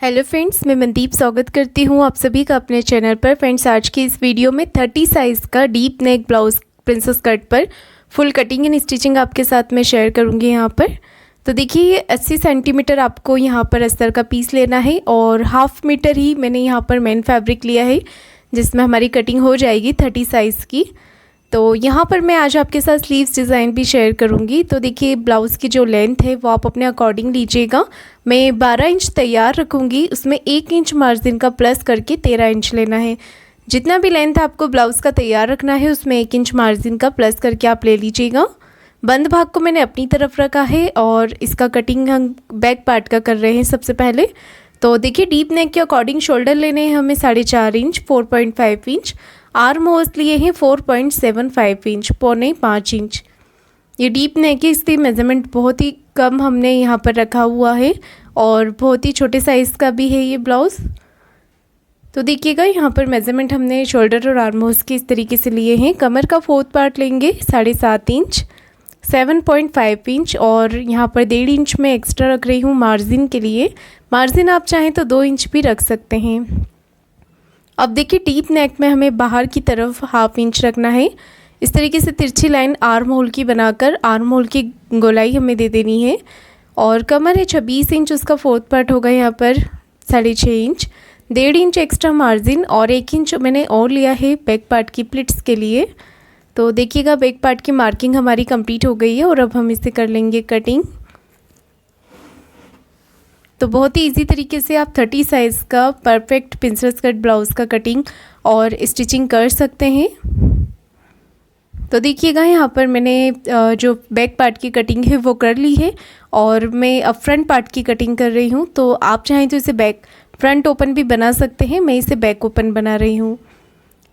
Hello friends, मैं मनदीप स्वागत करती हूँ आप सभी का अपने चैनल पर। फ्रेंड्स, आज की इस वीडियो में 30 साइज़ का deep neck blouse princess cut पर फुल कटिंग एंड स्टिचिंग आपके साथ मैं शेयर करूँगी यहाँ पर। तो देखिए 80 सेंटीमीटर आपको यहाँ पर अस्तर का पीस लेना है और हाफ मीटर ही मैंने यहाँ पर मेन फैब्रिक लिया है जिसमें हमारी कटिंग हो जाएगी 30 साइज़ की। तो यहाँ पर मैं आज आपके साथ स्लीव्स डिज़ाइन भी शेयर करूँगी। तो देखिए ब्लाउज़ की जो लेंथ है वो आप अपने अकॉर्डिंग लीजिएगा। मैं 12 इंच तैयार रखूँगी, उसमें 1 इंच मार्जिन का प्लस करके 13 इंच लेना है। जितना भी लेंथ आपको ब्लाउज़ का तैयार रखना है उसमें 1 इंच मार्जिन का प्लस करके आप ले लीजिएगा। बंद भाग को मैंने अपनी तरफ रखा है और इसका कटिंग हम बैक पार्ट का कर रहे हैं सबसे पहले। तो देखिए डीप नेक के अकॉर्डिंग शोल्डर लेने हैं हमें 4.5 इंच, 4.5 इंच। आर्म होल्स लिए हैं 4.75 इंच, 4.5 इंच। ये डीप नेक है इसलिए मेज़रमेंट बहुत ही कम हमने यहाँ पर रखा हुआ है और बहुत ही छोटे साइज़ का भी है ये ब्लाउज़। तो देखिएगा यहाँ पर मेज़रमेंट हमने शोल्डर और आर्म होल्स के इस तरीके से लिए हैं। कमर का 4th पार्ट लेंगे 7.5 इंच, 7.5 इंच और यहाँ पर 1.5 इंच में एक्स्ट्रा रख रही हूँ मार्जिन के लिए। मार्जिन आप चाहें तो 2 इंच भी रख सकते हैं। अब देखिए डीप नेक में हमें बाहर की तरफ हाफ इंच रखना है। इस तरीके से तिरछी लाइन आर्म होल की बनाकर आर्म होल की गोलाई हमें दे देनी है। और कमर है 26 इंच, उसका 4th पार्ट होगा यहाँ पर 6.5 इंच, 1.5 इंच एक्स्ट्रा मार्जिन और 1 इंच मैंने और लिया है बैक पार्ट की प्लिट्स के लिए। तो देखिएगा बैक पार्ट की मार्किंग हमारी कंप्लीट हो गई है और अब हम इसे कर लेंगे कटिंग। तो बहुत ही इजी तरीके से आप 30 साइज़ का परफेक्ट प्रिंसेस कट ब्लाउज़ का कटिंग और स्टिचिंग कर सकते हैं। तो देखिएगा यहाँ पर मैंने जो बैक पार्ट की कटिंग है वो कर ली है और मैं अब फ्रंट पार्ट की कटिंग कर रही हूँ। तो आप चाहें तो इसे बैक फ्रंट ओपन भी बना सकते हैं, मैं इसे बैक ओपन बना रही हूँ।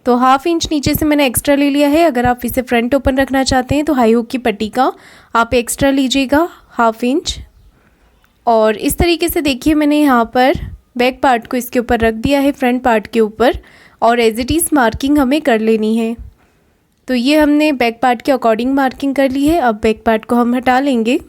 तो हाफ इंच नीचे से मैंने एक्स्ट्रा ले लिया है। अगर आप इसे फ्रंट ओपन रखना चाहते हैं तो हाई हुक की पट्टी का आप एक्स्ट्रा लीजिएगा हाफ इंच। और इस तरीके से देखिए मैंने यहाँ पर बैक पार्ट को इसके ऊपर रख दिया है फ्रंट पार्ट के ऊपर और एज इट इज़ मार्किंग हमें कर लेनी है। तो ये हमने बैक पार्ट के अकॉर्डिंग मार्किंग कर ली है। अब बैक पार्ट को हम हटा लेंगे।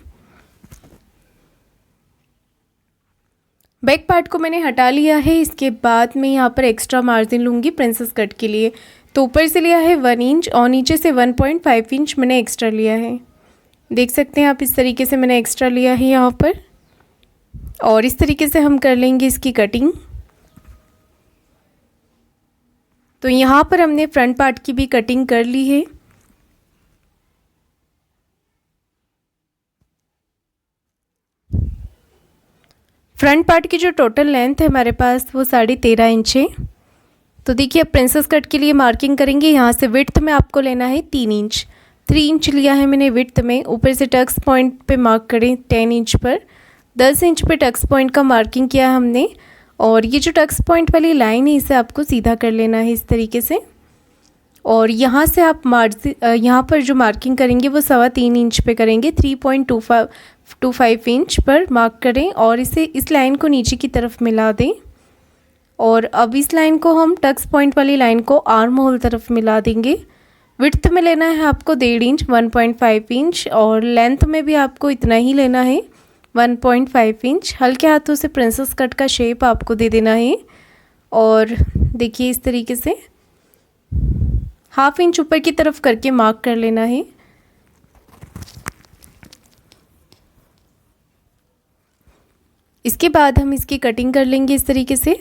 बैक पार्ट को मैंने हटा लिया है। इसके बाद मैं यहाँ पर एक्स्ट्रा मार्जिन लूँगी प्रिंसेस कट के लिए। तो ऊपर से लिया है 1 इंच और नीचे से 1.5 इंच मैंने एक्स्ट्रा लिया है। देख सकते हैं आप इस तरीके से मैंने एक्स्ट्रा लिया है यहाँ पर और इस तरीके से हम कर लेंगे इसकी कटिंग। तो यहाँ पर हमने फ्रंट पार्ट की भी कटिंग कर ली है। फ्रंट पार्ट की जो टोटल लेंथ है हमारे पास वो 13.5 इंच है। तो देखिए अब प्रिंसेस कट के लिए मार्किंग करेंगे। यहाँ से विड्थ में आपको लेना है 3 इंच, 3 इंच लिया है मैंने विड्थ में। ऊपर से टक्स पॉइंट पे मार्क करें 10 इंच पर, 10 इंच पे टक्स पॉइंट का मार्किंग किया हमने। और ये जो टक्स पॉइंट वाली लाइन है इसे आपको सीधा कर लेना है इस तरीके से। और यहाँ से आप यहाँ पर जो मार्किंग करेंगे वो 3.25 इंच पे करेंगे, 3.25 इंच पर मार्क करें और इसे इस लाइन को नीचे की तरफ मिला दें। और अब इस लाइन को हम टक्स पॉइंट वाली लाइन को आर्म होल तरफ मिला देंगे। विड्थ में लेना है आपको 1.5 इंच, 1.5 इंच और लेंथ में भी आपको इतना ही लेना है 1.5 इंच। हल्के हाथों से प्रिंसेस कट का शेप आपको दे देना है। और देखिए इस तरीके से हाफ इंच ऊपर की तरफ करके मार्क कर लेना है। इसके बाद हम इसकी कटिंग कर लेंगे इस तरीके से।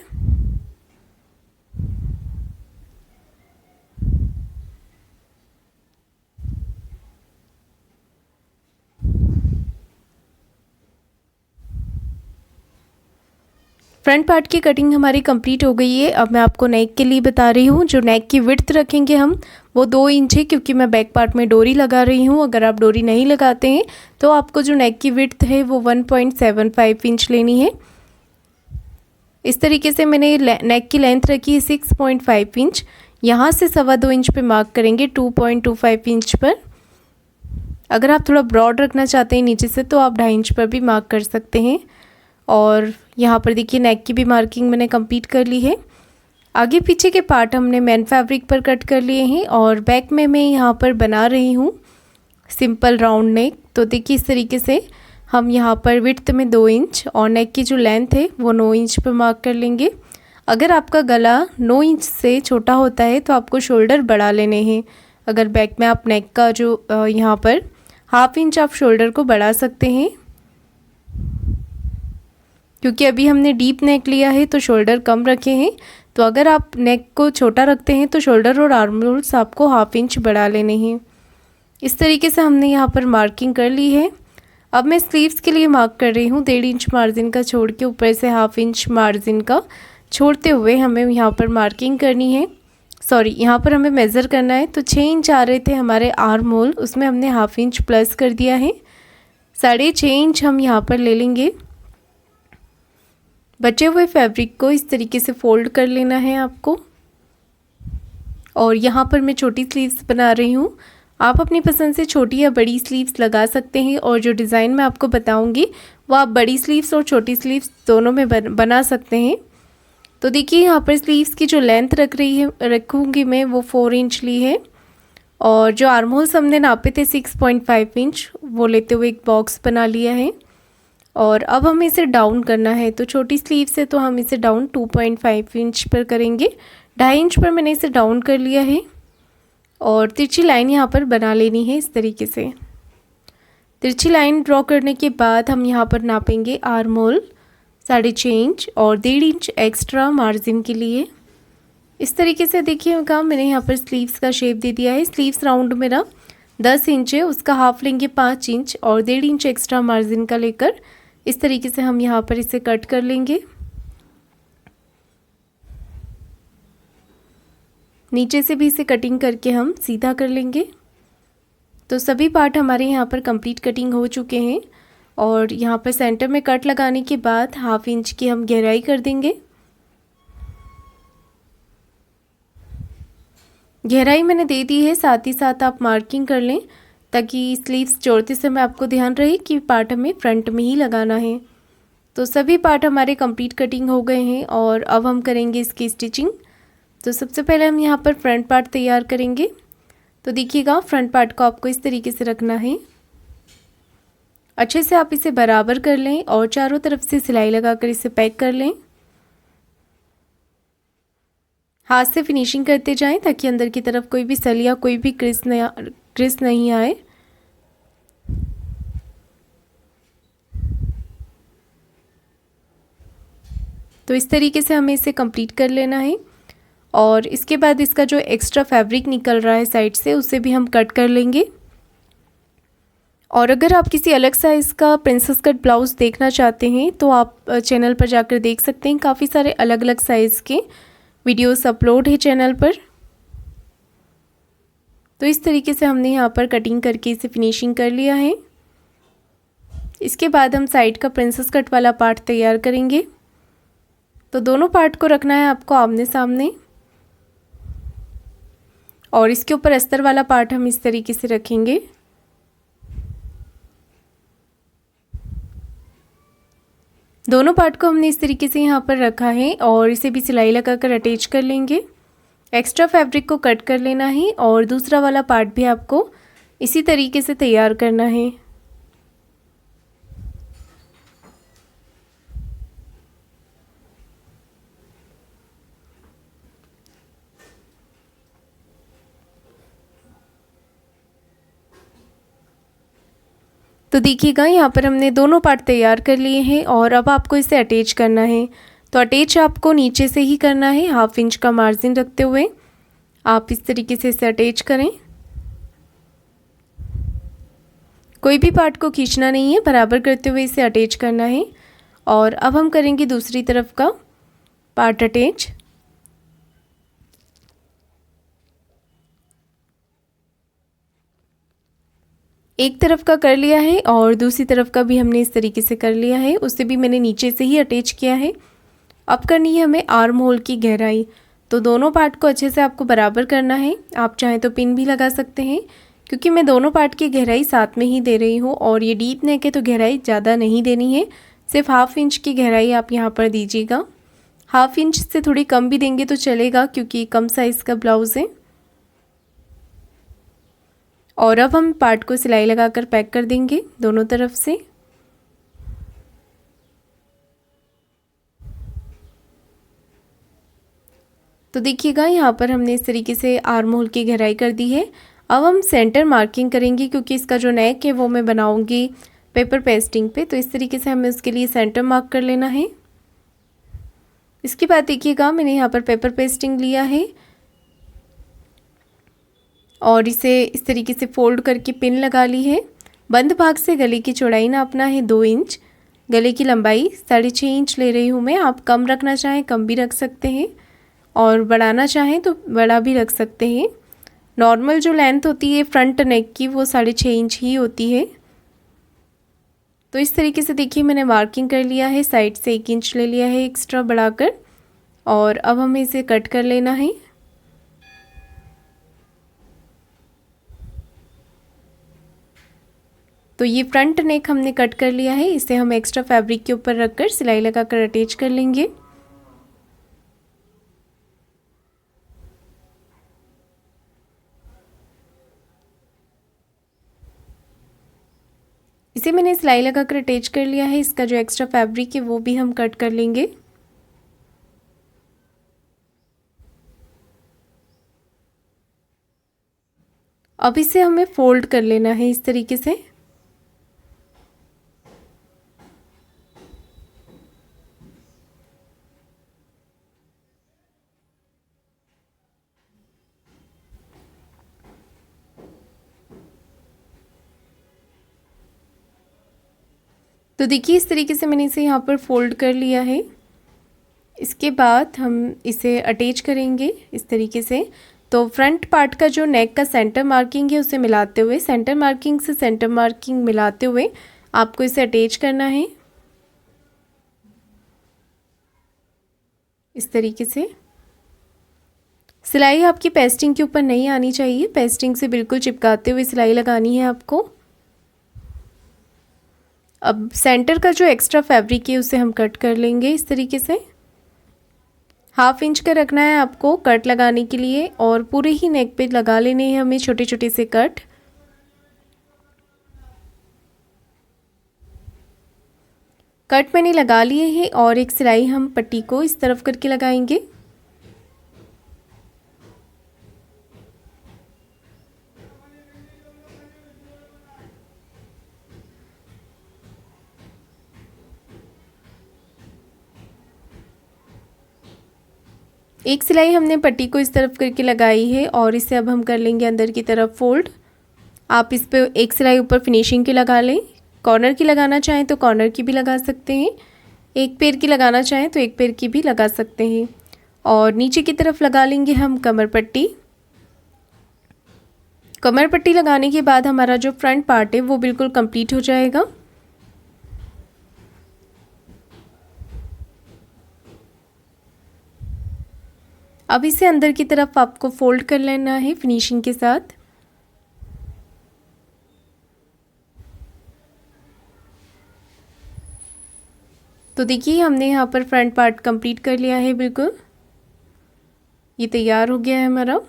फ्रंट पार्ट की कटिंग हमारी कंप्लीट हो गई है। अब मैं आपको नेक के लिए बता रही हूँ। जो नेक की विड्थ रखेंगे हम वो 2 इंच है क्योंकि मैं बैक पार्ट में डोरी लगा रही हूँ। अगर आप डोरी नहीं लगाते हैं तो आपको जो नेक की विड्थ है वो 1.75 इंच लेनी है। इस तरीके से मैंने नेक की लेंथ रखी है 6.5 इंच। यहाँ से 2.25 इंच पे मार्क करेंगे 2.25 इंच पर। अगर आप थोड़ा ब्रॉड रखना चाहते हैं नीचे से तो आप 2.5 इंच पर भी मार्क कर सकते हैं। और यहाँ पर देखिए नेक की भी मार्किंग मैंने कंप्लीट कर ली है। आगे पीछे के पार्ट हमने मेन फैब्रिक पर कट कर लिए हैं और बैक में मैं यहाँ पर बना रही हूँ सिंपल राउंड नेक। तो देखिए इस तरीके से हम यहाँ पर विड्थ में 2 इंच और नेक की जो लेंथ है वो 9 इंच पर मार्क कर लेंगे। अगर आपका गला 9 इंच से छोटा होता है तो आपको शोल्डर बढ़ा लेने हैं। अगर बैक में आप नेक का जो यहाँ पर 1/2 इंच आप शोल्डर को बढ़ा सकते हैं, क्योंकि अभी हमने डीप नेक लिया है तो शोल्डर कम रखे हैं। तो अगर आप नेक को छोटा रखते हैं तो शोल्डर और आर्म होल्स आपको 1/2 इंच बढ़ा लेने हैं। इस तरीके से हमने यहाँ पर मार्किंग कर ली है। अब मैं स्लीव्स के लिए मार्क कर रही हूँ। 1.5 इंच मार्जिन का छोड़ के ऊपर से 1/2 इंच मार्जिन का छोड़ते हुए हमें यहाँ पर मार्किंग करनी है। सॉरी, यहाँ पर हमें मेज़र करना है। तो 6 इंच आ रहे थे हमारे आर्म होल, उसमें हमने 1/2 इंच प्लस कर दिया है। 6.5 इंच हम यहाँ पर ले लेंगे। बचे हुए फैब्रिक को इस तरीके से फोल्ड कर लेना है आपको। और यहाँ पर मैं छोटी स्लीव्स बना रही हूँ। आप अपनी पसंद से छोटी या बड़ी स्लीव्स लगा सकते हैं और जो डिज़ाइन मैं आपको बताऊंगी वो आप बड़ी स्लीव्स और छोटी स्लीव्स दोनों में बना सकते हैं। तो देखिए यहाँ पर स्लीव्स की जो लेंथ रखूँगी मैं वो 4 इंच ली है और जो आर्म होल्स हमने नापे थे 6.5 इंच वो लेते हुए एक बॉक्स बना लिया है। और अब हमें इसे डाउन करना है। तो छोटी स्लीव से तो हम इसे डाउन 2.5 इंच पर करेंगे। 2.5 इंच पर मैंने इसे डाउन कर लिया है और तिरछी लाइन यहाँ पर बना लेनी है। इस तरीके से तिरछी लाइन ड्रॉ करने के बाद हम यहाँ पर नापेंगे आर्म होल 6.5 इंच और 1.5 इंच एक्स्ट्रा मार्जिन के लिए। इस तरीके से देखिएगा मैंने यहाँ पर स्लीव्स का शेप दे दिया है। स्लीव्स राउंड मेरा 10 इंच है, उसका हाफ लेंगे 5 इंच और 1.5 इंच एक्स्ट्रा मार्जिन का लेकर इस तरीके से हम यहाँ पर इसे कट कर लेंगे। नीचे से भी इसे कटिंग करके हम सीधा कर लेंगे। तो सभी पार्ट हमारे यहाँ पर कंप्लीट कटिंग हो चुके हैं और यहाँ पर सेंटर में कट लगाने के बाद 1/2 इंच की हम गहराई कर देंगे। गहराई मैंने दे दी है, साथ ही साथ आप मार्किंग कर लें ताकि स्लीव्स जोड़ते समय आपको ध्यान रहे कि पार्ट हमें फ्रंट में ही लगाना है। तो सभी पार्ट हमारे कंप्लीट कटिंग हो गए हैं और अब हम करेंगे इसकी स्टिचिंग। तो सबसे पहले हम यहाँ पर फ्रंट पार्ट तैयार करेंगे। तो देखिएगा फ्रंट पार्ट को आपको इस तरीके से रखना है। अच्छे से आप इसे बराबर कर लें और चारों तरफ से सिलाई लगाकर इसे पैक कर लें। हाथ से फिनिशिंग करते जाएं ताकि अंदर की तरफ कोई भी सल या कोई भी क्रिस नहीं आए। तो इस तरीके से हमें इसे कंप्लीट कर लेना है और इसके बाद इसका जो एक्स्ट्रा फैब्रिक निकल रहा है साइड से उसे भी हम कट कर लेंगे। और अगर आप किसी अलग साइज़ का प्रिंसेस कट ब्लाउज़ देखना चाहते हैं तो आप चैनल पर जाकर देख सकते हैं। काफ़ी सारे अलग अलग साइज़ के वीडियोस अपलोड है चैनल पर। तो इस तरीके से हमने यहाँ पर कटिंग करके इसे फिनिशिंग कर लिया है। इसके बाद हम साइड का प्रिंसेस कट वाला पार्ट तैयार करेंगे। तो दोनों पार्ट को रखना है आपको आमने सामने और इसके ऊपर अस्तर वाला पार्ट हम इस तरीके से रखेंगे। दोनों पार्ट को हमने इस तरीके से यहाँ पर रखा है और इसे भी सिलाई लगाकर अटैच कर लेंगे। एक्स्ट्रा फैब्रिक को कट कर लेना है और दूसरा वाला पार्ट भी आपको इसी तरीके से तैयार करना है। तो देखिएगा यहाँ पर हमने दोनों पार्ट तैयार कर लिए हैं और अब आपको इसे अटैच करना है। तो अटैच आपको नीचे से ही करना है, 1/2 इंच का मार्जिन रखते हुए आप इस तरीके से इसे अटैच करें। कोई भी पार्ट को खींचना नहीं है, बराबर करते हुए इसे अटैच करना है। और अब हम करेंगे दूसरी तरफ का पार्ट अटैच। एक तरफ का कर लिया है और दूसरी तरफ का भी हमने इस तरीके से कर लिया है, उसे भी मैंने नीचे से ही अटैच किया है। अब करनी है हमें आर्म होल की गहराई। तो दोनों पार्ट को अच्छे से आपको बराबर करना है। आप चाहें तो पिन भी लगा सकते हैं, क्योंकि मैं दोनों पार्ट की गहराई साथ में ही दे रही हूँ और ये डीप नेक है तो गहराई ज़्यादा नहीं देनी है, सिर्फ 1/2 इंच की गहराई आप यहाँ पर दीजिएगा। 1/2 इंच से थोड़ी कम भी देंगे तो चलेगा, क्योंकि कम साइज़ का ब्लाउज़ है। और अब हम पार्ट को सिलाई लगाकर पैक कर देंगे दोनों तरफ से। तो देखिएगा यहाँ पर हमने इस तरीके से आर्म होल की गहराई कर दी है। अब हम सेंटर मार्किंग करेंगे क्योंकि इसका जो नेक है वो मैं बनाऊंगी पेपर पेस्टिंग पे, तो इस तरीके से हमें उसके लिए सेंटर मार्क कर लेना है। इसके बाद देखिएगा मैंने यहाँ पर पेपर पेस्टिंग लिया है और इसे इस तरीके से फोल्ड करके पिन लगा ली है। बंद भाग से गले की चौड़ाई नापना है 2 इंच, गले की लंबाई 6.5 इंच ले रही हूँ मैं। आप कम रखना चाहें कम भी रख सकते हैं और बढ़ाना चाहें तो बड़ा भी रख सकते हैं। नॉर्मल जो लेंथ होती है फ्रंट नेक की वो 6.5 इंच ही होती है। तो इस तरीके से देखिए मैंने मार्किंग कर लिया है, साइड से 1 इंच ले लिया है एक्स्ट्रा बढ़ाकर, और अब हमें इसे कट कर लेना है। तो ये फ्रंट नेक हमने कट कर लिया है, इसे हम एक्स्ट्रा फैब्रिक के ऊपर रखकर सिलाई लगाकर अटैच कर लेंगे। इसे मैंने सिलाई लगाकर अटैच कर लिया है। इसका जो एक्स्ट्रा फैब्रिक है वो भी हम कट कर लेंगे। अब इसे हमें फोल्ड कर लेना है इस तरीके से। तो देखिए इस तरीके से मैंने इसे यहाँ पर फोल्ड कर लिया है। इसके बाद हम इसे अटैच करेंगे इस तरीके से। तो फ्रंट पार्ट का जो नेक का सेंटर मार्किंग है उसे मिलाते हुए, सेंटर मार्किंग से सेंटर मार्किंग मिलाते हुए आपको इसे अटैच करना है इस तरीके से। सिलाई आपकी पेस्टिंग के ऊपर नहीं आनी चाहिए, पेस्टिंग से बिल्कुल चिपकाते हुए सिलाई लगानी है आपको। अब सेंटर का जो एक्स्ट्रा फैब्रिक है उसे हम कट कर लेंगे इस तरीके से। 1/2 इंच का रखना है आपको कट लगाने के लिए, और पूरे ही नेक पे लगा लेने हैं हमें छोटे छोटे से कट। कट मैंने लगा लिए हैं और एक सिलाई हम पट्टी को इस तरफ करके लगाएंगे। एक सिलाई हमने पट्टी को इस तरफ करके लगाई है और इसे अब हम कर लेंगे अंदर की तरफ फोल्ड। आप इस पे एक सिलाई ऊपर फिनिशिंग की लगा लें, कॉर्नर की लगाना चाहें तो कॉर्नर की भी लगा सकते हैं, एक पैर की लगाना चाहें तो एक पैर की भी लगा सकते हैं। और नीचे की तरफ लगा लेंगे हम कमर पट्टी। कमर पट्टी लगाने के बाद हमारा जो फ्रंट पार्ट है वो बिल्कुल कंप्लीट हो जाएगा। अब इसे अंदर की तरफ आपको फोल्ड कर लेना है फिनिशिंग के साथ। तो देखिए हमने यहाँ पर फ्रंट पार्ट कंप्लीट कर लिया है, बिल्कुल ये तैयार हो गया है हमारा।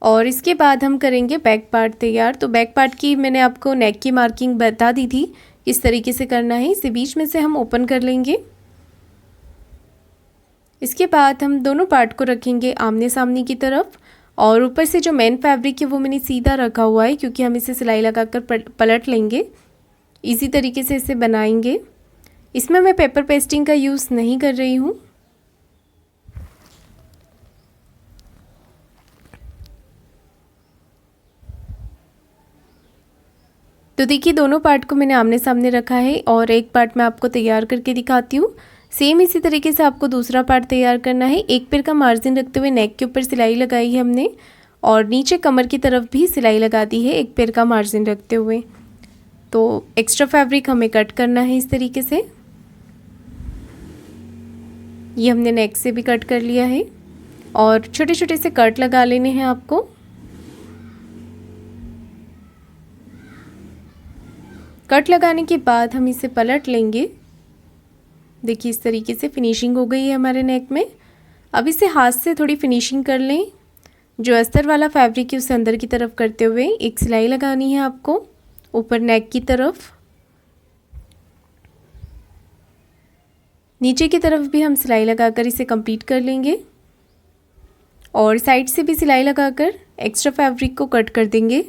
और इसके बाद हम करेंगे बैक पार्ट तैयार। तो बैक पार्ट की मैंने आपको नेक की मार्किंग बता दी थी किस तरीके से करना है। इसे बीच में से हम ओपन कर लेंगे। इसके बाद हम दोनों पार्ट को रखेंगे आमने सामने की तरफ, और ऊपर से जो मेन फैब्रिक है वो मैंने सीधा रखा हुआ है क्योंकि हम इसे सिलाई लगाकर पलट लेंगे। इसी तरीके से इसे बनाएंगे। इसमें मैं पेपर पेस्टिंग का यूज़ नहीं कर रही हूँ। तो देखिए दोनों पार्ट को मैंने आमने सामने रखा है और एक पार्ट मैं आपको तैयार करके दिखाती हूँ। सेम इसी तरीके से आपको दूसरा पार्ट तैयार करना है। एक पैर का मार्जिन रखते हुए नेक के ऊपर सिलाई लगाई है हमने, और नीचे कमर की तरफ भी सिलाई लगा दी है एक पैर का मार्जिन रखते हुए। तो एक्स्ट्रा फैब्रिक हमें कट करना है इस तरीके से। ये हमने नेक से भी कट कर लिया है और छोटे छोटे से कट लगा लेने हैं आपको। कट लगाने के बाद हम इसे पलट लेंगे। देखिए इस तरीके से फिनिशिंग हो गई है हमारे नेक में। अब इसे हाथ से थोड़ी फिनिशिंग कर लें। जो अस्तर वाला फैब्रिक है उसे अंदर की तरफ करते हुए एक सिलाई लगानी है आपको ऊपर नेक की तरफ। नीचे की तरफ भी हम सिलाई लगाकर इसे कंप्लीट कर लेंगे और साइड से भी सिलाई लगाकर एक्स्ट्रा फैब्रिक को कट कर देंगे।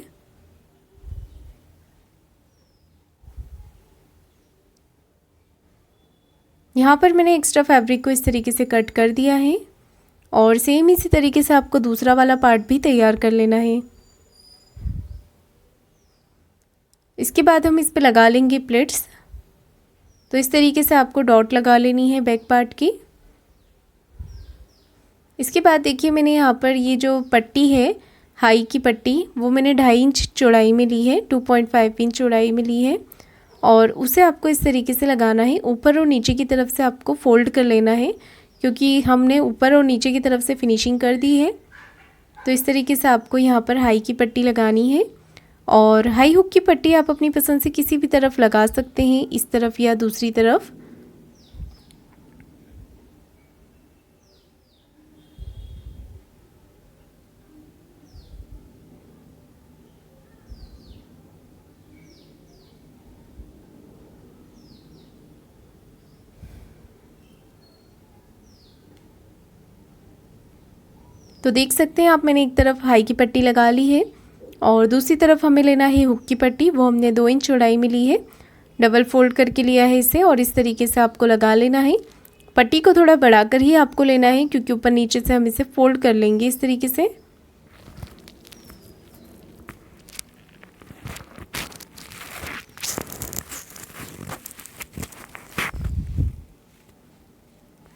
यहाँ पर मैंने एक्स्ट्रा फैब्रिक को इस तरीके से कट कर दिया है और सेम इसी तरीके से आपको दूसरा वाला पार्ट भी तैयार कर लेना है। इसके बाद हम इस पे लगा लेंगे प्लेट्स। तो इस तरीके से आपको डॉट लगा लेनी है बैक पार्ट की। इसके बाद देखिए मैंने यहाँ पर ये जो पट्टी है हाई की पट्टी वो मैंने 2.5 इंच चौड़ाई में ली है, 2.5 इंच चौड़ाई में ली है और उसे आपको इस तरीके से लगाना है। ऊपर और नीचे की तरफ से आपको फोल्ड कर लेना है क्योंकि हमने ऊपर और नीचे की तरफ से फिनिशिंग कर दी है। तो इस तरीके से आपको यहाँ पर हाई की पट्टी लगानी है और हाई हुक की पट्टी आप अपनी पसंद से किसी भी तरफ लगा सकते हैं, इस तरफ या दूसरी तरफ। तो देख सकते हैं आप मैंने एक तरफ हाई की पट्टी लगा ली है और दूसरी तरफ हमें लेना है हुक की पट्टी, वो हमने 2 इंच चौड़ाई में ली है। डबल फोल्ड करके लिया है इसे और इस तरीके से आपको लगा लेना है। पट्टी को थोड़ा बढ़ाकर ही आपको लेना है क्योंकि ऊपर नीचे से हम इसे फोल्ड कर लेंगे इस तरीके से।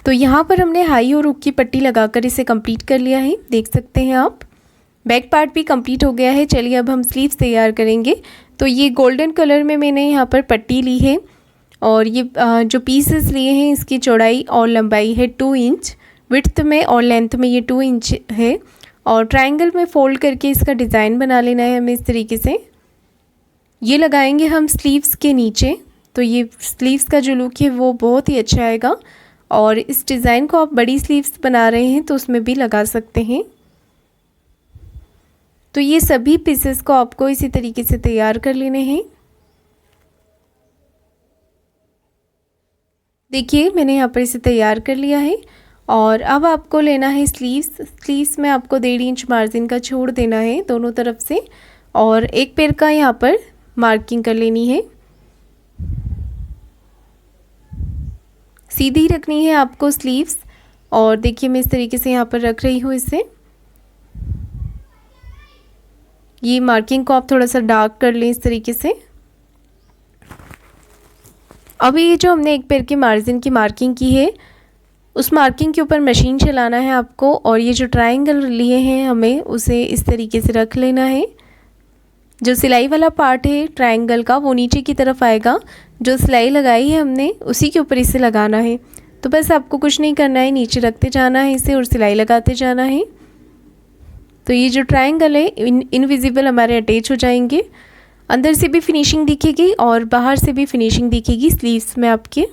तो यहाँ पर हमने हाई और हुक की पट्टी लगाकर इसे कंप्लीट कर लिया है, देख सकते हैं आप। बैक पार्ट भी कंप्लीट हो गया है। चलिए अब हम स्लीव्स तैयार करेंगे। तो ये गोल्डन कलर में मैंने यहाँ पर पट्टी ली है और ये जो पीसेस लिए हैं इसकी चौड़ाई और लंबाई है 2 इंच, विड्थ में और लेंथ में ये 2 इंच है और ट्रायंगल में फोल्ड करके इसका डिज़ाइन बना लेना है हमें इस तरीके से। ये लगाएंगे हम स्लीव्स के नीचे। तो ये स्लीव्स का जो लुक है वो बहुत ही अच्छा आएगा और इस डिज़ाइन को आप बड़ी स्लीव्स बना रहे हैं तो उसमें भी लगा सकते हैं। तो ये सभी पीसेस को आपको इसी तरीके से तैयार कर लेने हैं। देखिए मैंने यहाँ पर इसे तैयार कर लिया है और अब आपको लेना है स्लीव्स में आपको 1.5 इंच मार्जिन का छोड़ देना है दोनों तरफ से और एक पैर का यहाँ पर मार्किंग कर लेनी है। सीधी रखनी है आपको स्लीव्स और देखिए मैं इस तरीके से यहाँ पर रख रही हूँ इसे। ये मार्किंग को आप थोड़ा सा डार्क कर लें इस तरीके से। अभी ये जो हमने एक पैर के मार्जिन की मार्किंग की है उस मार्किंग के ऊपर मशीन चलाना है आपको और ये जो ट्रायंगल लिए हैं हमें उसे इस तरीके से रख लेना है। जो सिलाई वाला पार्ट है ट्रायंगल का वो नीचे की तरफ आएगा, जो सिलाई लगाई है हमने उसी के ऊपर इसे लगाना है। तो बस आपको कुछ नहीं करना है, नीचे रखते जाना है इसे और सिलाई लगाते जाना है। तो ये जो ट्रायंगल है इनविजिबल हमारे अटैच हो जाएंगे। अंदर से भी फिनिशिंग दिखेगी और बाहर से भी फिनिशिंग दिखेगी स्लीव्स में आपके।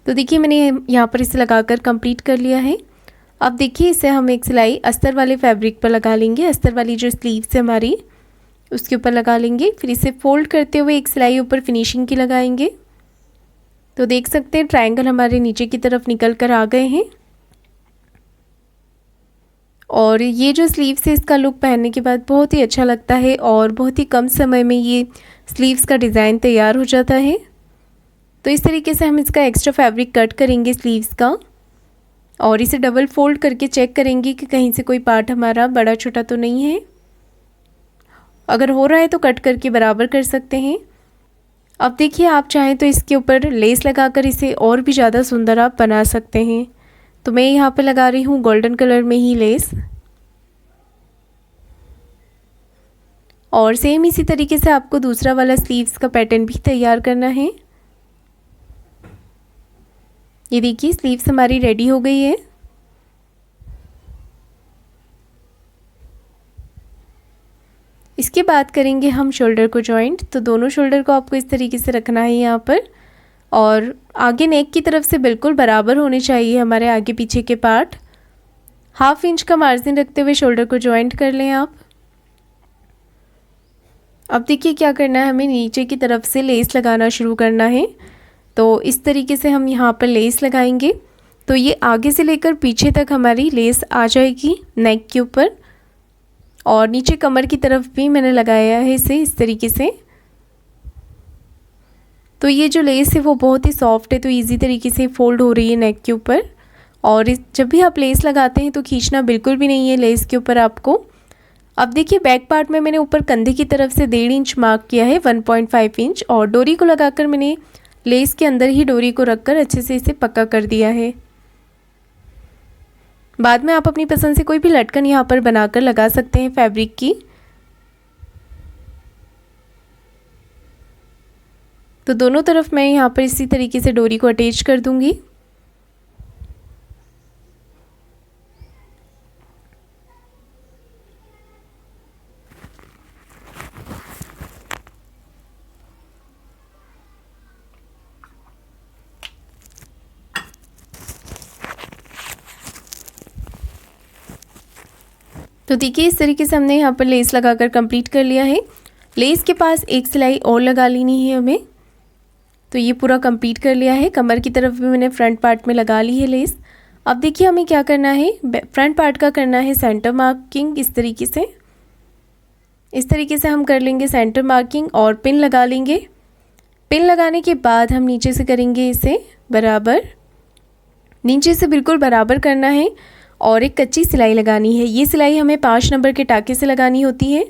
तो देखिए मैंने यहाँ पर इसे लगाकर कंप्लीट कर लिया है। अब देखिए इसे हम एक सिलाई अस्तर वाले फैब्रिक पर लगा लेंगे। अस्तर वाली जो स्लीव्स है हमारी उसके ऊपर लगा लेंगे, फिर इसे फोल्ड करते हुए एक सिलाई ऊपर फिनिशिंग की लगाएंगे। तो देख सकते हैं ट्रायंगल हमारे नीचे की तरफ निकल कर आ गए हैं और ये जो स्लीव्स है इसका लुक पहनने के बाद बहुत ही अच्छा लगता है और बहुत ही कम समय में ये स्लीव्स का डिज़ाइन तैयार हो जाता है। तो इस तरीके से हम इसका एक्स्ट्रा फैब्रिक कट करेंगे स्लीव्स का और इसे डबल फोल्ड करके चेक करेंगे कि कहीं से कोई पार्ट हमारा बड़ा छोटा तो नहीं है। अगर हो रहा है तो कट करके बराबर कर सकते हैं। अब देखिए आप चाहें तो इसके ऊपर लेस लगाकर इसे और भी ज़्यादा सुंदर आप बना सकते हैं। तो मैं यहाँ पे लगा रही हूँ गोल्डन कलर में ही लेस और सेम इसी तरीके से आपको दूसरा वाला स्लीव्स का पैटर्न भी तैयार करना है। ये देखिए स्लीव्स हमारी रेडी हो गई है। इसके बाद करेंगे हम शोल्डर को जॉइंट। तो दोनों शोल्डर को आपको इस तरीके से रखना है यहाँ पर और आगे नेक की तरफ से बिल्कुल बराबर होने चाहिए हमारे आगे पीछे के पार्ट। 1/2 इंच का मार्जिन रखते हुए शोल्डर को जॉइंट कर लें आप। अब देखिए क्या करना है, हमें नीचे की तरफ से लेस लगाना शुरू करना है। तो इस तरीके से हम यहाँ पर लेस लगाएंगे तो ये आगे से लेकर पीछे तक हमारी लेस आ जाएगी नेक के ऊपर, और नीचे कमर की तरफ भी मैंने लगाया है इसे इस तरीके से। तो ये जो लेस है वो बहुत ही सॉफ्ट है, तो इजी तरीके से फोल्ड हो रही है नेक के ऊपर। और जब भी आप लेस लगाते हैं तो खींचना बिल्कुल भी नहीं है लेस के ऊपर आपको। अब देखिए बैक पार्ट में मैंने ऊपर कंधे की तरफ से 1.5 इंच मार्क किया है, 1.5 इंच, और डोरी को लगाकर मैंने लेस के अंदर ही डोरी को रखकर अच्छे से इसे पक्का कर दिया है। बाद में आप अपनी पसंद से कोई भी लटकन यहाँ पर बनाकर लगा सकते हैं फैब्रिक की। तो दोनों तरफ मैं यहाँ पर इसी तरीके से डोरी को अटैच कर दूंगी। तो देखिए इस तरीके से हमने यहाँ पर लेस लगाकर कंप्लीट कर लिया है। लेस के पास एक सिलाई और लगा लेनी है हमें। तो ये पूरा कंप्लीट कर लिया है। कमर की तरफ भी मैंने फ्रंट पार्ट में लगा ली है लेस। अब देखिए हमें क्या करना है, फ्रंट पार्ट का करना है सेंटर मार्किंग। इस तरीके से हम कर लेंगे सेंटर मार्किंग और पिन लगा लेंगे। पिन लगाने के बाद हम नीचे से करेंगे इसे बराबर, नीचे से बिल्कुल बराबर करना है और एक कच्ची सिलाई लगानी है। ये सिलाई हमें 5 नंबर के टाके से लगानी होती है।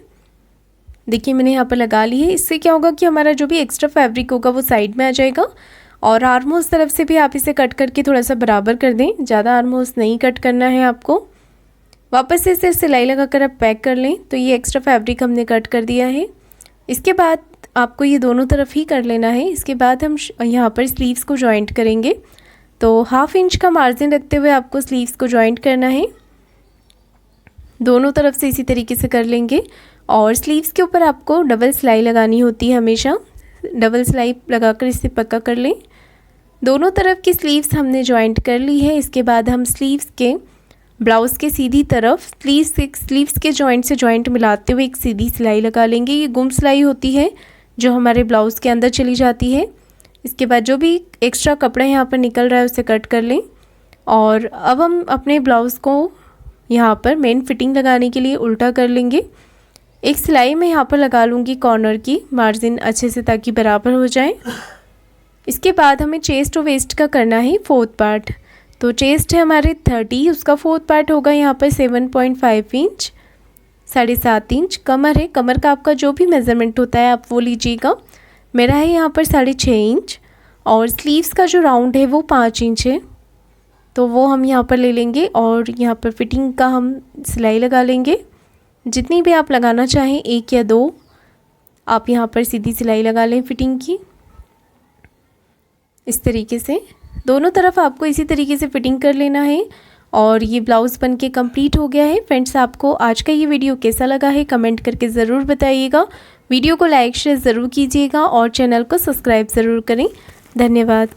देखिए मैंने यहाँ पर लगा ली है। इससे क्या होगा कि हमारा जो भी एक्स्ट्रा फैब्रिक होगा वो साइड में आ जाएगा। और आर्म होल्स तरफ से भी आप इसे कट करके थोड़ा सा बराबर कर दें, ज़्यादा आर्म होल्स नहीं कट करना है आपको। वापस से इसे सिलाई लगाकर आप पैक कर लें। तो ये एक्स्ट्रा फैब्रिक हमने कट कर दिया है। इसके बाद आपको ये दोनों तरफ ही कर लेना है। इसके बाद हम यहाँ पर स्लीव्स को जॉइंट करेंगे। तो 1/2 इंच का मार्जिन रखते हुए आपको स्लीव्स को जॉइंट करना है। दोनों तरफ से इसी तरीके से कर लेंगे। और स्लीव्स के ऊपर आपको डबल सिलाई लगानी होती है, हमेशा डबल सिलाई लगाकर इसे पक्का कर लें। दोनों तरफ की स्लीव्स हमने जॉइंट कर ली है। इसके बाद हम स्लीव्स के ब्लाउज़ के सीधी तरफ स्लीव्स के जॉइंट से जॉइंट मिलाते हुए एक सीधी सिलाई लगा लेंगे। ये गुम सिलाई होती है जो हमारे ब्लाउज़ के अंदर चली जाती है। इसके बाद जो भी एक्स्ट्रा कपड़ा यहाँ पर निकल रहा है उसे कट कर लें। और अब हम अपने ब्लाउज़ को यहाँ पर मेन फिटिंग लगाने के लिए उल्टा कर लेंगे। एक सिलाई मैं यहाँ पर लगा लूँगी कॉर्नर की, मार्जिन अच्छे से ताकि बराबर हो जाए। इसके बाद हमें चेस्ट और वेस्ट का करना है 4th पार्ट। तो चेस्ट है हमारे 30, उसका 4th पार्ट होगा यहाँ पर 7.5 इंच, 7.5 इंच। कमर है, कमर का आपका जो भी मेज़रमेंट होता है आप वो लीजिएगा। मेरा है यहाँ पर 6.5 इंच। और स्लीव्स का जो राउंड है वो 5 इंच है, तो वो हम यहाँ पर ले लेंगे। और यहाँ पर फिटिंग का हम सिलाई लगा लेंगे, जितनी भी आप लगाना चाहें, 1 या 2 आप यहाँ पर सीधी सिलाई लगा लें फिटिंग की। इस तरीके से दोनों तरफ आपको इसी तरीके से फिटिंग कर लेना है। और ये ब्लाउज़ बनके कंप्लीट हो गया है। फ्रेंड्स, आपको आज का ये वीडियो कैसा लगा है कमेंट करके ज़रूर बताइएगा। वीडियो को लाइक शेयर ज़रूर कीजिएगा और चैनल को सब्सक्राइब ज़रूर करें। धन्यवाद।